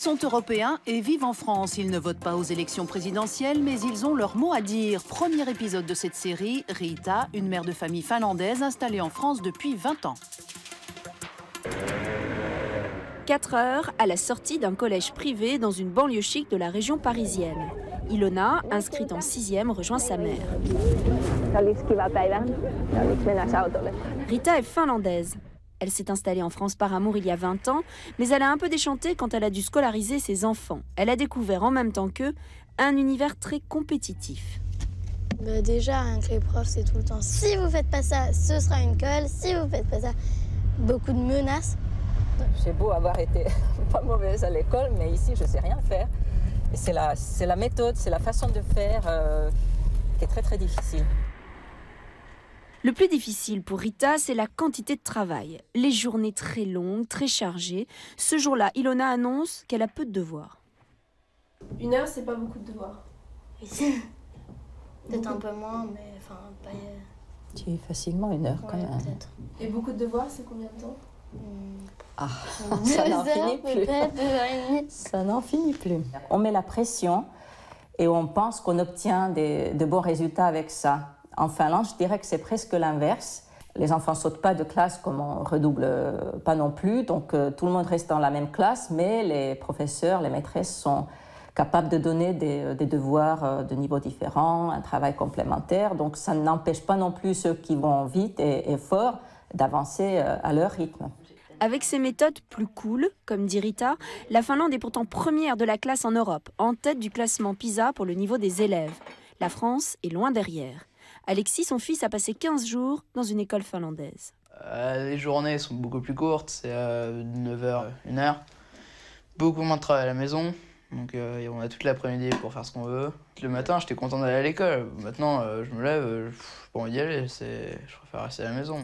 Sont européens et vivent en France. Ils ne votent pas aux élections présidentielles, mais ils ont leur mot à dire. Premier épisode de cette série, Rita, une mère de famille finlandaise installée en France depuis 20 ans. 4 heures à la sortie d'un collège privé dans une banlieue chic de la région parisienne. Ilona, inscrite en 6e, rejoint sa mère. Rita est finlandaise. Elle s'est installée en France par amour il y a 20 ans, mais elle a un peu déchanté quand elle a dû scolariser ses enfants. Elle a découvert en même temps qu'eux un univers très compétitif. Déjà, avec les profs, c'est tout le temps « si vous faites pas ça, ce sera une colle, si vous faites pas ça », beaucoup de menaces. J'ai beau avoir été pas mauvaise à l'école, mais ici, je sais rien faire. Et c'est la méthode, c'est la façon de faire qui est très très difficile. Le plus difficile pour Rita, c'est la quantité de travail. Les journées très longues, très chargées. Ce jour-là, Ilona annonce qu'elle a peu de devoirs. 1 heure, c'est pas beaucoup de devoirs. Peut-être un peu moins, mais enfin, pas... Tu es facilement 1 heure quand même. Peut-être. Et beaucoup de devoirs, c'est combien de temps? Ça n'en 2 heures, finit plus. peut-être 2h30. Ça n'en finit plus. On met la pression et on pense qu'on obtient de bons résultats avec ça. En Finlande, je dirais que c'est presque l'inverse. Les enfants ne sautent pas de classe comme on redouble pas non plus. Donc tout le monde reste dans la même classe, mais les professeurs, les maîtresses sont capables de donner des devoirs de niveaux différents, un travail complémentaire. Donc ça n'empêche pas non plus ceux qui vont vite et fort d'avancer à leur rythme. Avec ces méthodes plus cool, comme dit Rita, la Finlande est pourtant première de la classe en Europe, en tête du classement PISA pour le niveau des élèves. La France est loin derrière. Alexis, son fils, a passé 15 jours dans une école finlandaise. Les journées sont beaucoup plus courtes, c'est 9h, 1h. Beaucoup moins de travail à la maison, donc on a toute l'après-midi pour faire ce qu'on veut. Le matin, j'étais content d'aller à l'école. Maintenant, je me lève, j'ai pas envie d'y aller, je préfère rester à la maison.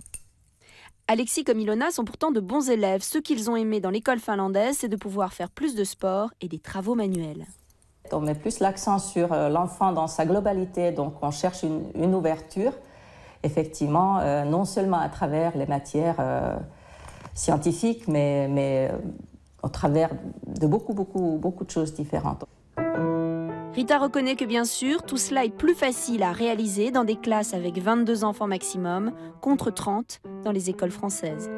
Alexis comme Ilona sont pourtant de bons élèves. Ce qu'ils ont aimé dans l'école finlandaise, c'est de pouvoir faire plus de sport et des travaux manuels. On met plus l'accent sur l'enfant dans sa globalité, donc on cherche une ouverture, effectivement, non seulement à travers les matières scientifiques, mais au travers de beaucoup de choses différentes. Rita reconnaît que bien sûr, tout cela est plus facile à réaliser dans des classes avec 22 enfants maximum, contre 30 dans les écoles françaises.